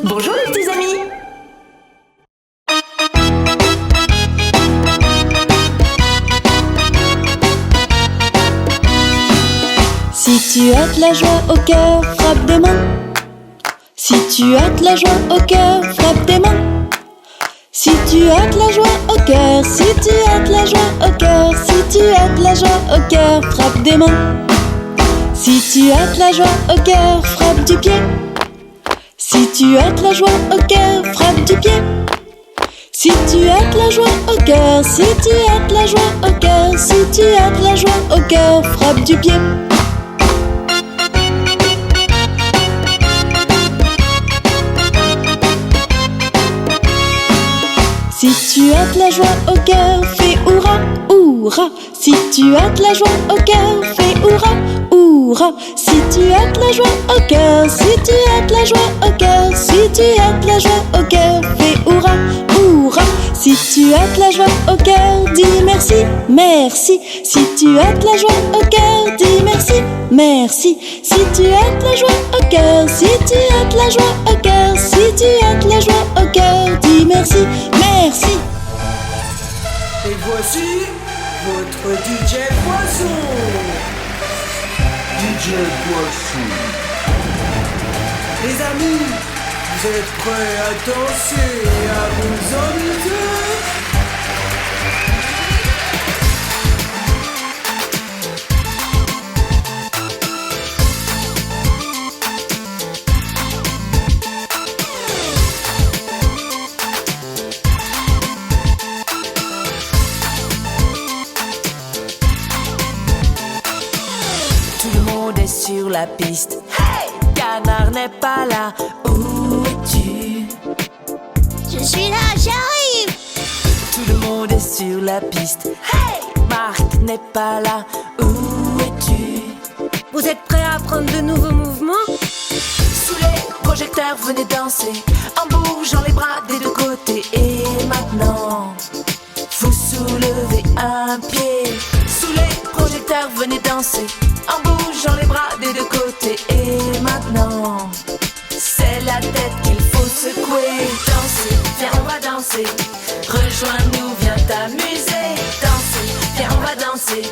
Bonjour les petits amis. Si tu as de la joie au cœur, frappe des mains. Si tu as de la joie au cœur, frappe des mains. Si tu as de la joie au cœur, si tu as de la joie au cœur, si tu as de la joie au cœur, frappe des mains. Si tu as de la joie au cœur, frappe du pied. Si tu as de la joie au cœur, frappe du pied. Si tu as de la joie au cœur, si tu as de la joie au cœur, si tu as de la joie au cœur, frappe du pied. Si tu as de la joie au cœur, fais hurrah, hurrah. Si tu as de la joie au cœur, fais hurrah, hurrah. Si tu as de la joie au cœur, si tu as de la joie au cœur, si tu as de la joie au cœur, fais hurrah, hurrah. Si tu as de la joie au cœur, dis merci, merci. Si tu as de la joie au cœur, dis merci, merci. Si tu as de la joie au cœur, si tu as de la joie au cœur, si tu as de la joie au cœur, dis merci, merci. Et voici votre DJ Poisson. DJ Poisson. Les amis, vous êtes prêts à danser et à vous amuser? Sur la piste, hey! Canard n'est pas là, où es-tu? Je suis là, j'arrive. Tout le monde est sur la piste, hey! Marc n'est pas là, où es-tu? Vous êtes prêts à apprendre de nouveaux mouvements? Sous les projecteurs, venez danser, en bougeant les bras des deux côtés. Et maintenant, vous soulevez un pied. Sous les projecteurs, venez danser, en bougeant les bras des deux côtés. Et maintenant, c'est la tête qu'il faut secouer. Danser, viens on va danser. Rejoins-nous, viens t'amuser. Danser, viens on va danser.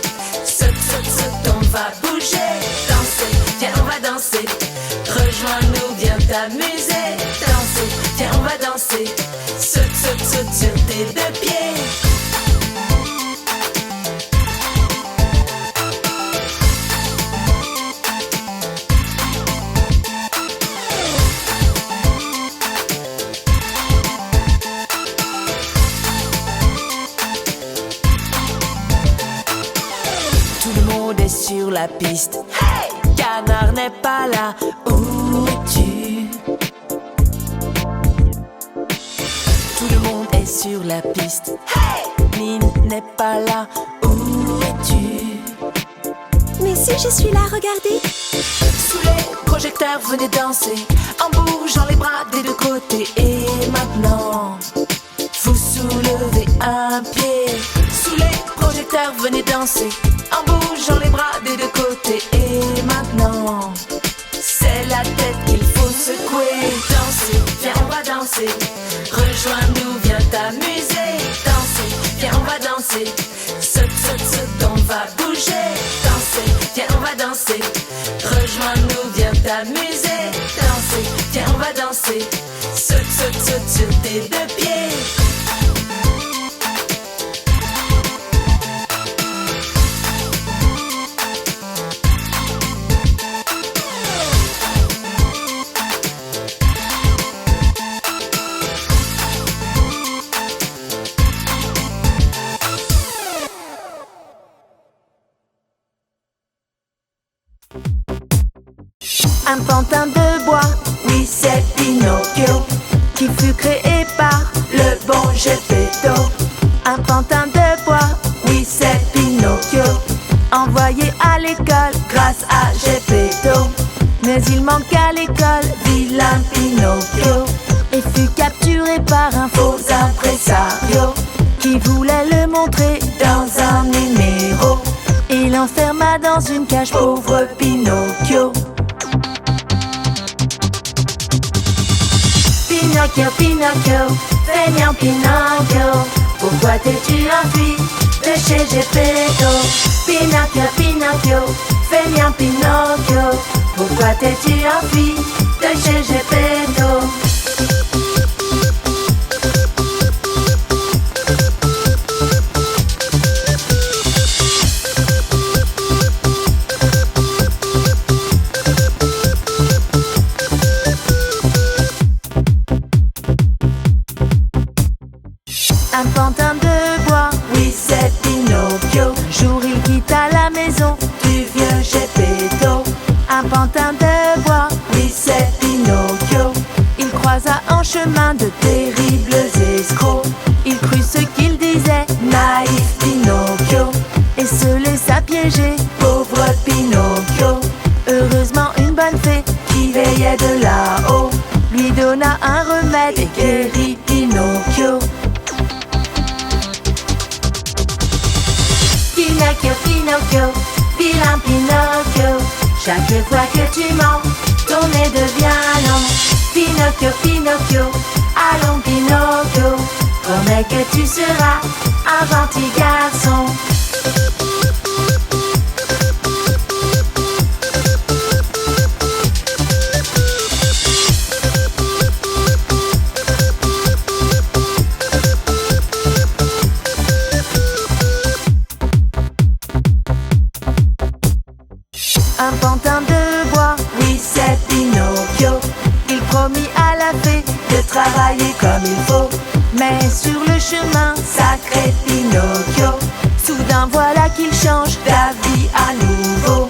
Saute, saute, saute, on va bouger. Danser, viens on va danser. Rejoins-nous, viens t'amuser. Danser, viens on va danser. Saute, saute, saute sur tes deux pieds. Sur la piste, hey! Canard n'est pas là, où es-tu? Tout le monde est sur la piste, hey! Mine n'est pas là, où es-tu? Mais si, je suis là, regardez. Sous les projecteurs, venez danser, en bougeant les bras des deux côtés. Et maintenant, vous soulevez un pied. Sous les projecteurs, venez danser, en bougeant les bras des deux côtés. Et maintenant, c'est la tête qu'il faut secouer. Danser, viens on va danser. Rejoins-nous, viens t'amuser. Danser, viens on va danser. Saute, saute, saute, on va bouger. Danser, viens on va danser. Rejoins-nous, viens t'amuser. Danser, viens on va danser. Saute, saute, saute sur tes deux pieds. Un pantin de bois, oui c'est Pinocchio, qui fut créé par le bon Geppetto. Un pantin de bois, oui c'est Pinocchio, envoyé à l'école grâce à Geppetto. Mais il manque à l'école, vilain Pinocchio, et fut capturé par un faux impresario, qui voulait le montrer dans un numéro. Il enferma dans une cage pauvre Pinocchio, Pinocchio, feignant Pinocchio, pourquoi t'es-tu enfui de chez Geppetto? Pinocchio, Pinocchio, feignant Pinocchio, pourquoi t'es-tu enfui de chez Geppetto? Un pantin de bois, oui c'est Pinocchio. Jour il quitta la maison du vieux Geppetto. Un pantin de bois, oui c'est Pinocchio. Il croisa en chemin de terribles escrocs. Il crut ce qu'il disait, naïf Pinocchio, et se laissa piéger, pauvre Pinocchio. Heureusement une bonne fée qui veillait de là-haut lui donna un remède et guérit Pinocchio. Pinocchio, Pinocchio, vilain Pinocchio, chaque fois que tu mens, ton nez devient long. Pinocchio, Pinocchio, allons Pinocchio, promets que tu seras un gentil garçon. Un pantin de bois, oui c'est Pinocchio. Il promit à la fée de travailler comme il faut. Mais sur le chemin, sacré Pinocchio, soudain voilà qu'il change d'avis à nouveau.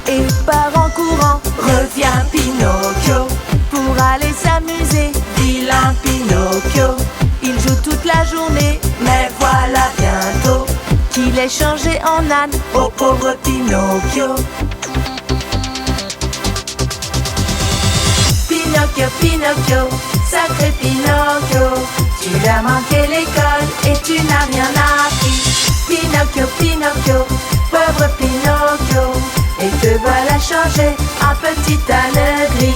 Et part en courant, revient Pinocchio, pour aller s'amuser, vilain Pinocchio. Il joue toute la journée, mais voilà bientôt qu'il est changé en âne, au pauvre Pinocchio. Pinocchio, Pinocchio, sacré Pinocchio, tu as manqué l'école et tu n'as rien appris. Pinocchio, Pinocchio, pauvre Pinocchio, et te voilà changé en petit âne gris.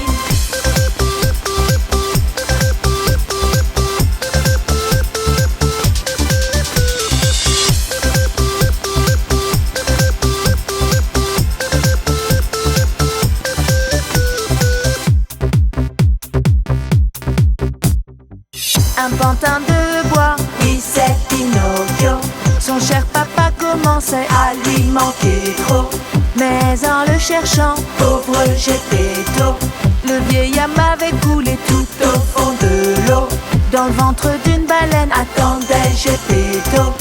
Un pantin de bois, oui c'est Pinocchio. Son cher papa commençait à lui manquer trop. Mais en le cherchant, pauvre Geppetto, le vieil âme avait coulé tout au fond de l'eau. Dans le ventre d'une baleine attendait Geppetto,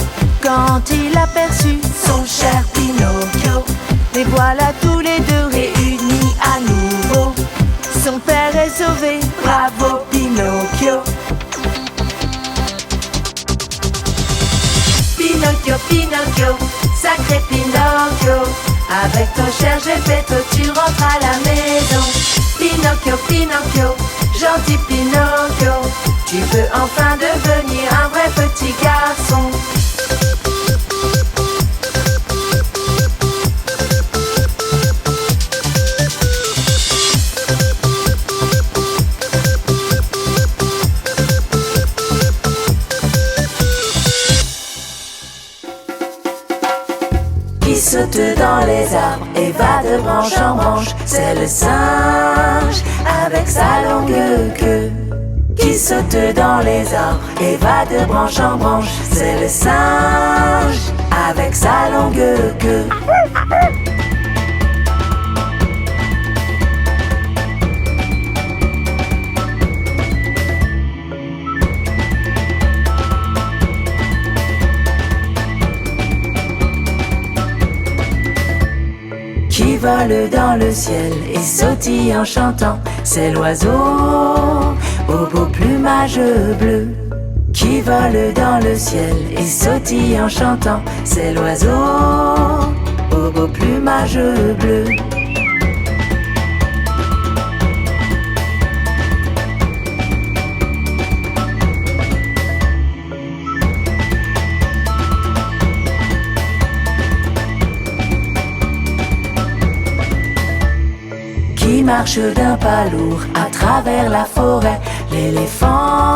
quand il aperçut son cher Pinocchio. Les voilà tous les deux réunis à nouveau. Son père est sauvé, bravo Pinocchio. Pinocchio, Pinocchio, sacré Pinocchio, avec ton cher Geppetto tu rentres à la maison. Pinocchio, Pinocchio, gentil Pinocchio, tu peux enfin devenir un vrai petit garçon. Qui saute dans les arbres et va de branche en branche, c'est le singe avec sa longue queue. Qui saute dans les arbres et va de branche en branche, c'est le singe avec sa longue queue. Qui vole dans le ciel et sautille en chantant, c'est l'oiseau au beau plumage bleu. Qui vole dans le ciel et sautille en chantant, c'est l'oiseau au beau plumage bleu. Qui marche d'un pas lourd à travers la forêt, l'éléphant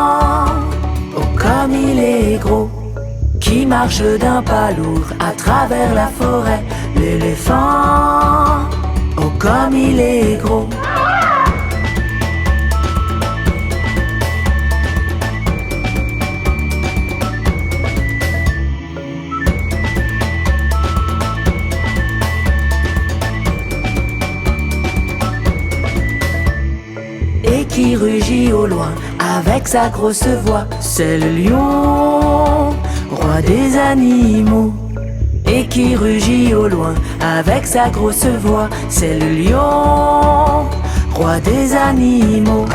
marche d'un pas lourd à travers la forêt. L'éléphant, oh comme il est gros. Et qui rugit au loin avec sa grosse voix, c'est le lion, roi des animaux. Et qui rugit au loin avec sa grosse voix, c'est le lion, roi des animaux.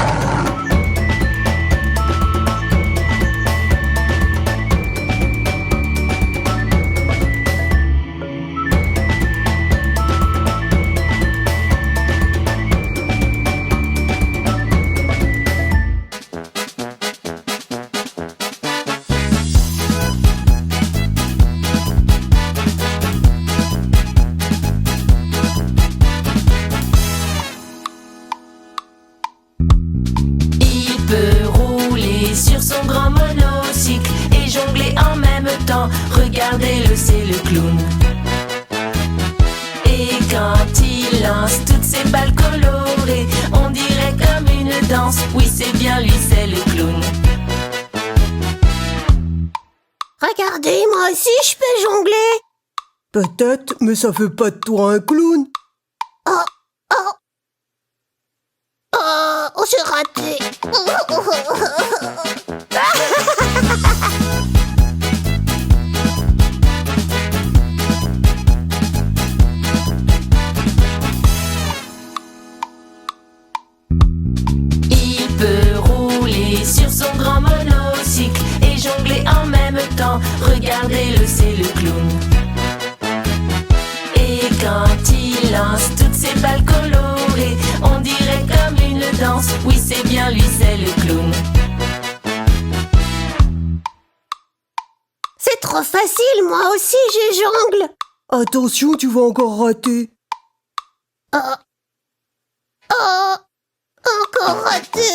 Il peut rouler sur son grand monocycle et jongler en même temps. Regardez-le, c'est le clown. Et quand il lance toutes ses balles colorées, on dirait comme une danse. Oui, c'est bien lui, c'est le clown. Regardez, moi aussi je peux jongler. Peut-être, mais ça fait pas de toi un clown. Oh, c'est raté. Il peut rouler sur son grand monocycle et jongler en même temps. Regardez-le, c'est le clown. Et quand il lance toutes ses balles colorées, on dirait comme une danse. Oui, c'est bien lui, c'est le clown. C'est trop facile, moi aussi je jongle. Attention, tu vas encore rater. Oh, encore raté.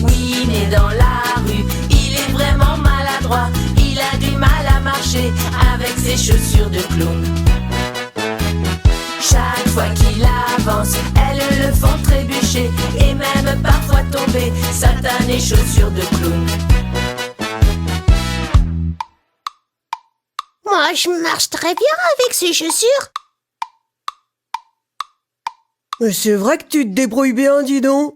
Oui, mais dans la rue, il est vraiment maladroit. Il a du mal à marcher avec ses chaussures de clown. Chaque fois qu'il avance, elles le font trébucher et même parfois tomber. Satanées chaussures de clown. Moi je marche très bien avec ces chaussures. Mais c'est vrai que tu te débrouilles bien, dis donc.